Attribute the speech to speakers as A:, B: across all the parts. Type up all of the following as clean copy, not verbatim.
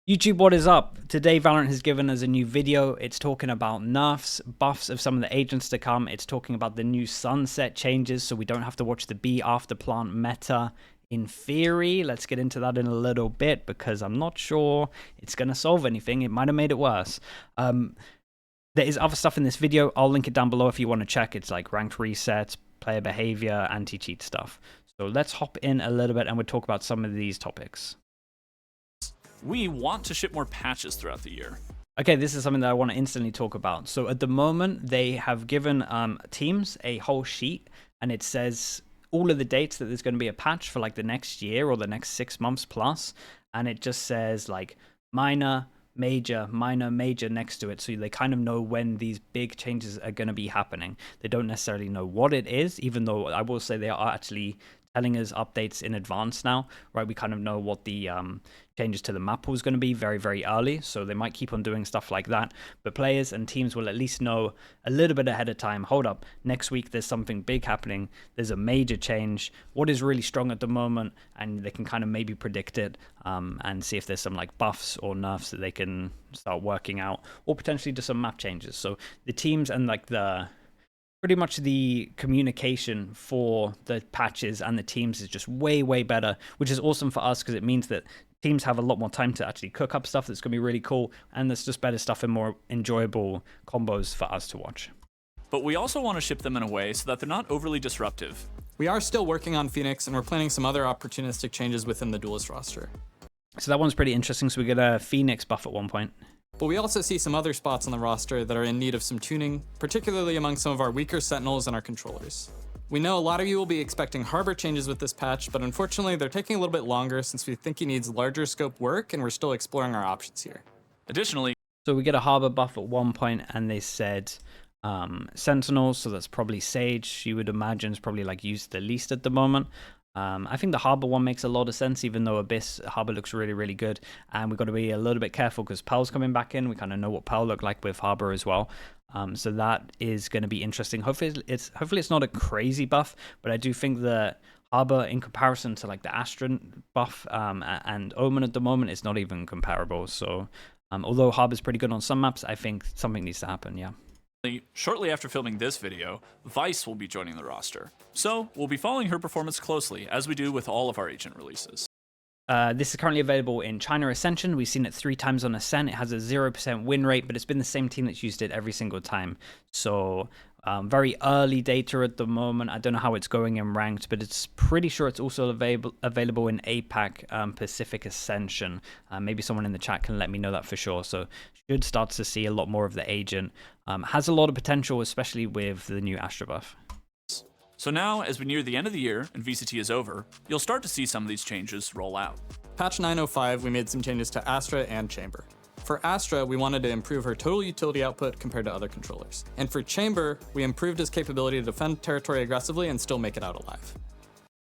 A: YouTube, what is up? Today Valorant has given us a new video. It's talking about nerfs, buffs of some of the agents to come. It's talking about the new sunset changes so we don't have to watch the B after plant meta in theory. Let's get into that in a little bit because I'm not sure it's going to solve anything. It might have made it worse. There is other stuff in this video. I'll link it down below if you want to check. It's like ranked resets, player behavior, anti-cheat stuff. So let's hop in a little bit and we'll talk about some of these topics.
B: We want to ship more patches throughout the year.
A: Okay, this is something that I want to instantly talk about. So at the moment, they have given teams a whole sheet, and it says all of the dates that there's going to be a patch for like the next year or the next 6 months plus, and it just says like minor, major, minor, major next to it, so they kind of know when these big changes are going to be happening. They don't necessarily know what it is, even though I will say they are actually telling us updates in advance now, right? We kind of know what the changes to the map pool is going to be very, very early, so they might keep on doing stuff like that, but players and teams will at least know a little bit ahead of time. Hold up, next week there's something big happening, there's a major change, what is really strong at the moment, and they can kind of maybe predict it and see if there's some like buffs or nerfs that they can start working out, or potentially just some map changes. So the teams and like pretty much the communication for the patches and the teams is just way, way better, which is awesome for us because it means that teams have a lot more time to actually cook up stuff that's going to be really cool, and there's just better stuff and more enjoyable combos for us to watch.
B: But we also want to ship them in a way so that they're not overly disruptive.
C: We are still working on Phoenix, and we're planning some other opportunistic changes within the Duelist roster.
A: So that one's pretty interesting. So we get a Phoenix buff at one point.
C: But we also see some other spots on the roster that are in need of some tuning, particularly among some of our weaker Sentinels and our controllers. We know a lot of you will be expecting Harbor changes with this patch, but unfortunately they're taking a little bit longer since we think he needs larger scope work, and we're still exploring our options here.
B: Additionally,
A: so we get a Harbor buff at one point, and they said Sentinels, so that's probably Sage. You would imagine is probably like used the least at the moment. I think the Harbor one makes a lot of sense, even though Abyss Harbor looks really, really good. And we've got to be a little bit careful because Pearl's coming back in. We kind of know what Pearl looked like with Harbor as well. So that is going to be interesting. Hopefully it's not a crazy buff, but I do think that Harbor, in comparison to like the Astra buff and Omen at the moment, is not even comparable. So although Harbor's pretty good on some maps, I think something needs to happen, yeah.
B: Shortly after filming this video, Vice will be joining the roster. So we'll be following her performance closely, as we do with all of our agent releases.
A: This is currently available in China Ascension. We've seen it 3 times on Ascent. It has a 0% win rate, but it's been the same team that's used it every single time. So very early data at the moment. I don't know how it's going in ranked, but it's pretty sure it's also available in APAC Pacific Ascension. Maybe someone in the chat can let me know that for sure. So should start to see a lot more of the agent. Has a lot of potential, especially with the new Astra Buff.
B: So now, as we near the end of the year and VCT is over, you'll start to see some of these changes roll out.
C: Patch 905, we made some changes to Astra and Chamber. For Astra, we wanted to improve her total utility output compared to other controllers. And for Chamber, we improved his capability to defend territory aggressively and still make it out alive.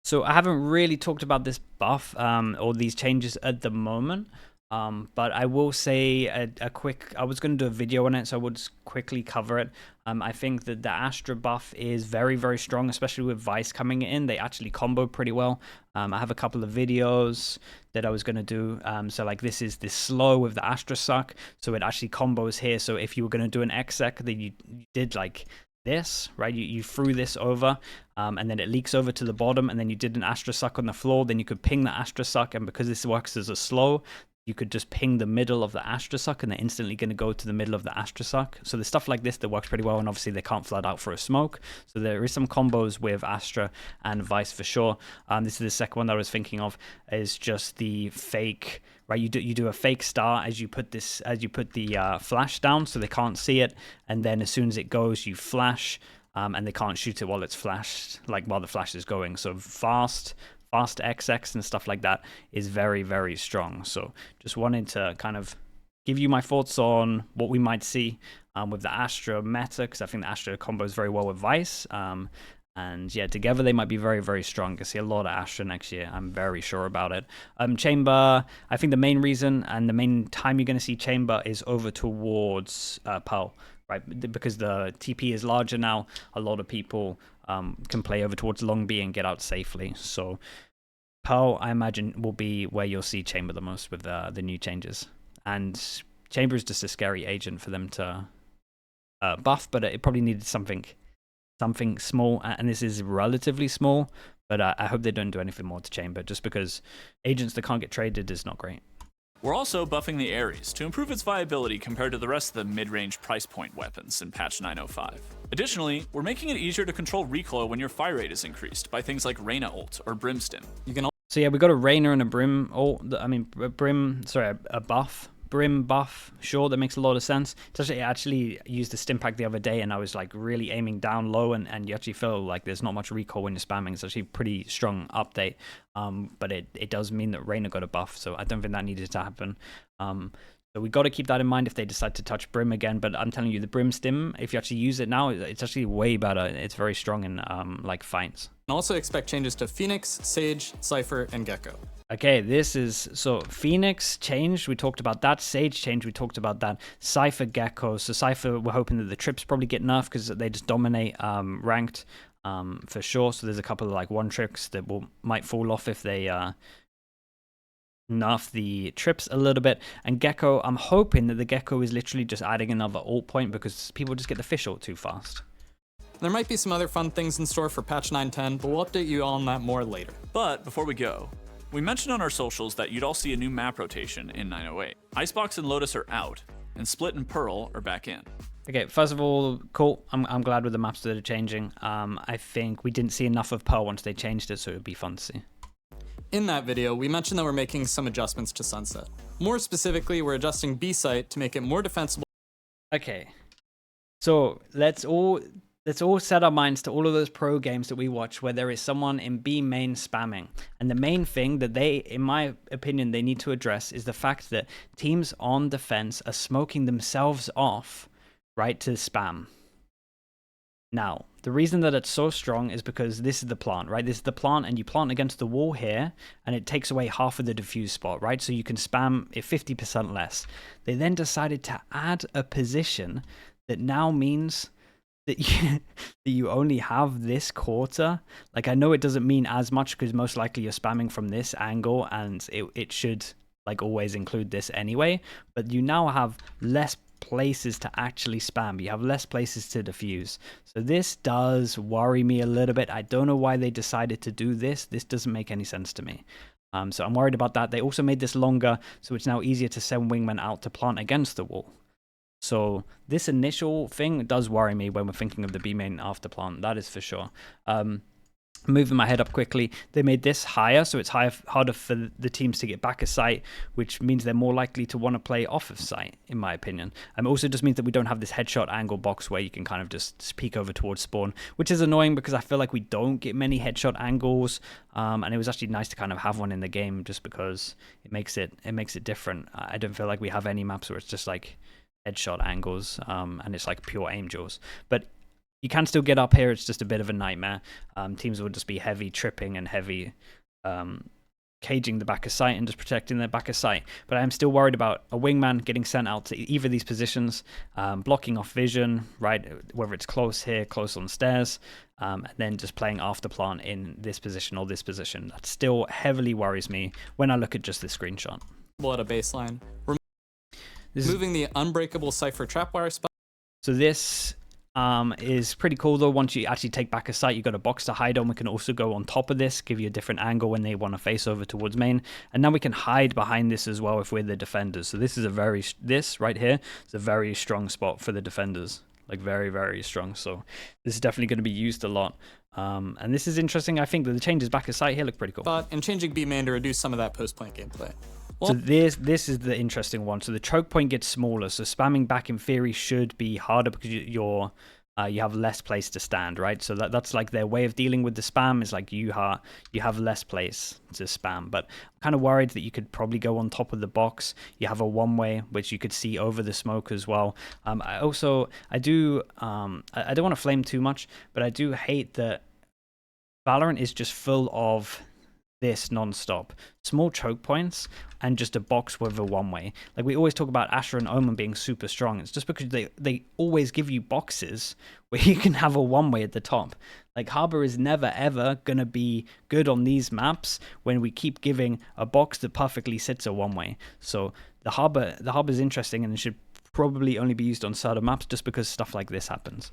A: So I haven't really talked about this buff or these changes at the moment. But I will say a quick, I was going to do a video on it, so I would just quickly cover it. I think that the Astra buff is very, very strong, especially with Vice coming in. They actually combo pretty well. I have a couple of videos that I was going to do. So like this is this slow with the Astra suck. So it actually combos here. So if you were going to do an exec, then you did like this, right? You threw this over and then it leaks over to the bottom, and then you did an Astra suck on the floor. Then you could ping the Astra suck, and because this works as a slow, you could just ping the middle of the Astra suck and they're instantly going to go to the middle of the Astra suck. So there's stuff like this that works pretty well, and obviously they can't flood out for a smoke. So there is some combos with Astra and Vice for sure. This is the second one that I was thinking of, is just the fake, right? You do a fake star as you put the flash down so they can't see it, and then as soon as it goes, you flash and they can't shoot it while it's flashed, like while the flash is going. So fast XX and stuff like that is very, very strong. So just wanted to kind of give you my thoughts on what we might see with the Astra meta, because I think the Astra combos very well with Vice. And yeah, together they might be very, very strong. I see a lot of Astra next year. I'm very sure about it. Chamber, I think the main reason and the main time you're going to see Chamber is over towards Pearl, right? Because the TP is larger now. A lot of people can play over towards Long B and get out safely. So Pearl, I imagine, will be where you'll see Chamber the most with the new changes. And Chamber is just a scary agent for them to buff, but it probably needed something small, and this is relatively small, but I hope they don't do anything more to Chamber, just because agents that can't get traded is not great.
B: We're also buffing the Ares to improve its viability compared to the rest of the mid-range price point weapons in patch 905. Additionally, we're making it easier to control recoil when your fire rate is increased by things like Reyna ult or Brim Stim.
A: So yeah, we got a Reyna and a Brim ult. A buff. Brim buff, sure, that makes a lot of sense. I actually used the stim pack the other day, and I was like really aiming down low, and you actually feel like there's not much recoil when you're spamming. It's actually a pretty strong update, but it does mean that Reyna got a buff, so I don't think that needed to happen. So we got to keep that in mind if they decide to touch Brim again. But I'm telling you, the Brim stim, if you actually use it now, it's actually way better. It's very strong in like fights.
C: And also expect changes to Phoenix, Sage, Cypher, and Gecko.
A: Okay, this is, so Phoenix changed, we talked about that. Sage changed, we talked about that. Cypher, Gecko. So Cypher, we're hoping that the trips probably get nerfed because they just dominate ranked for sure. So there's a couple of like one tricks that might fall off if they nerf the trips a little bit. And Gecko, I'm hoping that the Gecko is literally just adding another ult point because people just get the fish ult too fast.
C: There might be some other fun things in store for patch 910, but we'll update you all on that more later.
B: But before we go, we mentioned on our socials that you'd all see a new map rotation in 908. Icebox and Lotus are out, and Split and Pearl are back in.
A: Okay, first of all, cool. I'm glad with the maps that are changing. I think we didn't see enough of Pearl once they changed it, so it would be fun to see.
C: In that video, we mentioned that we're making some adjustments to Sunset. More specifically, we're adjusting B-Site to make it more defensible.
A: Okay, so let's all set our minds to all of those pro games that we watch where there is someone in B main spamming. And the main thing that they, in my opinion, they need to address is the fact that teams on defense are smoking themselves off, right, to spam. Now, the reason that it's so strong is because this is the plant, right? This is the plant, and you plant against the wall here, and it takes away half of the diffuse spot, right? So you can spam it 50% less. They then decided to add a position that now means that you only have this quarter. Like, I know it doesn't mean as much because most likely you're spamming from this angle, and it should like always include this anyway, but you now have less places to actually spam. You have less places to diffuse. So this does worry me a little bit. I don't know why they decided to do this. This doesn't make any sense to me. So I'm worried about that. They also made this longer, so it's now easier to send wingmen out to plant against the wall. So this initial thing does worry me when we're thinking of the B main after plant. That is for sure. Moving my head up quickly, they made this higher, so it's harder for the teams to get back a site, which means they're more likely to want to play off of site, in my opinion. It also just means that we don't have this headshot angle box where you can kind of just peek over towards spawn, which is annoying because I feel like we don't get many headshot angles, and it was actually nice to kind of have one in the game just because it makes it different. I don't feel like we have any maps where it's just like headshot angles, and it's like pure aim jaws. But you can still get up here. It's just a bit of a nightmare. Teams will just be heavy tripping and heavy caging the back of sight and just protecting their back of sight. But I am still worried about a wingman getting sent out to either of these positions, blocking off vision, right? Whether it's close here, close on stairs, and then just playing after plant in this position or this position. That still heavily worries me when I look at just this screenshot.
C: At a baseline. Moving the unbreakable Cypher trapwire spot.
A: So this is pretty cool though. Once you actually take back a site, you got a box to hide on. We can also go on top of this, give you a different angle when they want to face over towards main, and now we can hide behind this as well if we're the defenders. So this is this right here is a very strong spot for the defenders, like very, very strong. So this is definitely going to be used a lot, and this is interesting. I think that the changes back a site here look pretty cool.
C: And changing B main to reduce some of that post-plant gameplay.
A: So this is the interesting one. So the choke point gets smaller. So spamming back in theory should be harder because you have less place to stand, right? So that's like their way of dealing with the spam is like you have less place to spam. But I'm kind of worried that you could probably go on top of the box. You have a one-way which you could see over the smoke as well. I don't want to flame too much, but I do hate that Valorant is just full of this non-stop. Small choke points and just a box with a one-way. Like we always talk about Astra and Omen being super strong. It's just because they always give you boxes where you can have a one-way at the top. Like Harbor is never ever gonna be good on these maps when we keep giving a box that perfectly sits a one-way. So the Harbor is interesting, and it should probably only be used on certain maps just because stuff like this happens.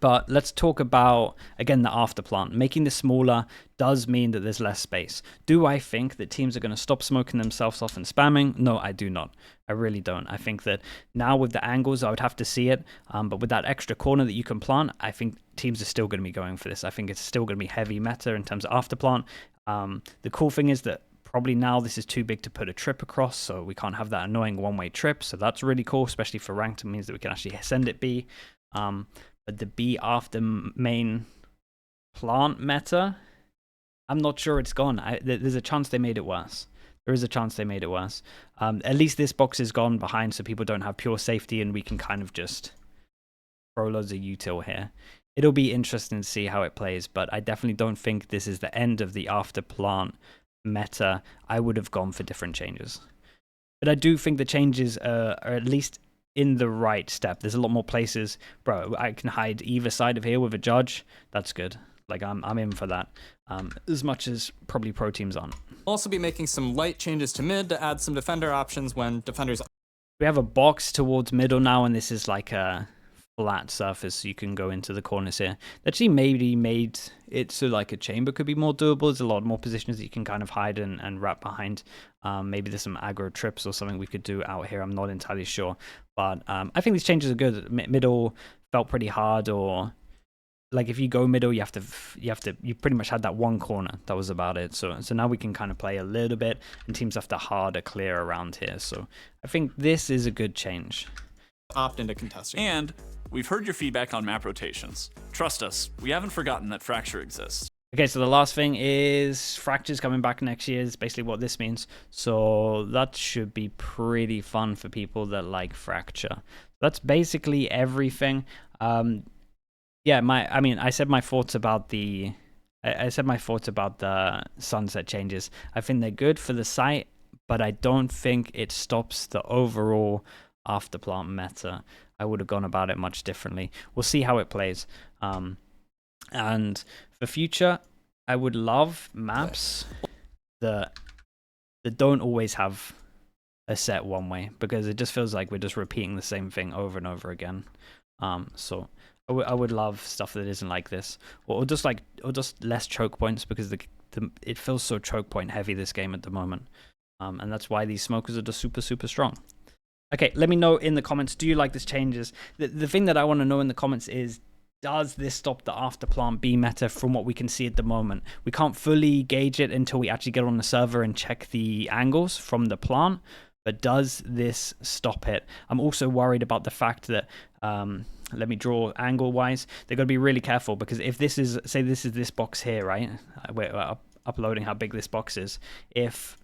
A: But let's talk about, again, the after plant. Making this smaller does mean that there's less space. Do I think that teams are going to stop smoking themselves off and spamming? No, I do not. I really don't. I think that now with the angles, I would have to see it. But with that extra corner that you can plant, I think teams are still going to be going for this. I think it's still going to be heavy meta in terms of after plant. The cool thing is that probably now this is too big to put a trip across, so we can't have that annoying one-way trip. So that's really cool, especially for ranked. It means that we can actually send it B. But the B after main plant meta, I'm not sure it's gone. There's a chance they made it worse. There is a chance they made it worse. At least this box is gone behind, so people don't have pure safety, and we can kind of just throw loads of util here. It'll be interesting to see how it plays, but I definitely don't think this is the end of the after plant meta. I would have gone for different changes. But I do think the changes are at least in the right step. There's a lot more places. Bro, I can hide either side of here with a judge. That's good. Like, I'm in for that. As much as probably pro teams aren't.
C: We'll also be making some light changes to mid to add some defender options when defenders...
A: We have a box towards middle now, and this is like a flat surface, so you can go into the corners here. Actually maybe made it so like a chamber could be more doable. There's a lot more positions that you can kind of hide and wrap behind. Maybe there's some aggro trips or something we could do out here. I'm not entirely sure, but I think these changes are good. Middle felt pretty hard, or like if you go middle, you pretty much had that one corner. That was about it. So now we can kind of play a little bit, and teams have to harder clear around here. So I think this is a good change.
C: Opt into contesting.
B: And we've heard your feedback on map rotations. Trust us, we haven't forgotten that Fracture exists.
A: Okay, so the last thing is Fracture's coming back next year is basically what this means. So that should be pretty fun for people that like Fracture. That's basically everything. Yeah, I said my thoughts about the sunset changes. I think they're good for the site, but I don't think it stops the overall after plant meta. I would have gone about it much differently. We'll see how it plays. And for future, I would love maps that don't always have a set one way, because it just feels like we're just repeating the same thing over and over again. So I would love stuff that isn't like this, or just less choke points, because it feels so choke point heavy this game at the moment. And that's why these smokers are just super, super strong. Okay, let me know in the comments, do you like this changes? The thing that I want to know in the comments is, does this stop the after plant B meta from what we can see at the moment? We can't fully gauge it until we actually get on the server and check the angles from the plant, but does this stop it? I'm also worried about the fact that, let me draw angle-wise, they're going to be really careful, because if this is, say this is this box here, right? We're uploading how big this box is. If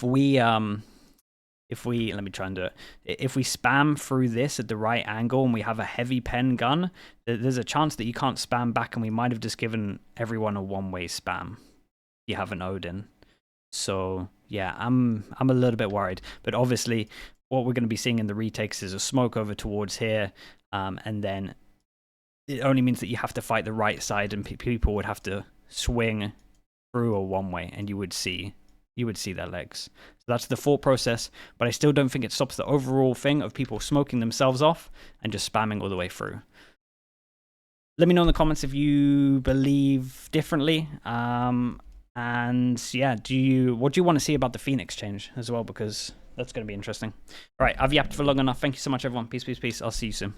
A: we let me try and do it. If we spam through this at the right angle and we have a heavy pen gun, there's a chance that you can't spam back, and we might have just given everyone a one-way spam. You have an Odin. So yeah, I'm a little bit worried. But obviously, what we're going to be seeing in the retakes is a smoke over towards here, and then it only means that you have to fight the right side, and people would have to swing through a one-way, and you would see their legs. So that's the thought process, but I still don't think it stops the overall thing of people smoking themselves off and just spamming all the way through. Let me know in the comments if you believe differently. And yeah, what do you want to see about the Phoenix change as well? Because that's going to be interesting. All right, I've yapped for long enough. Thank you so much, everyone. Peace, peace, peace. I'll see you soon.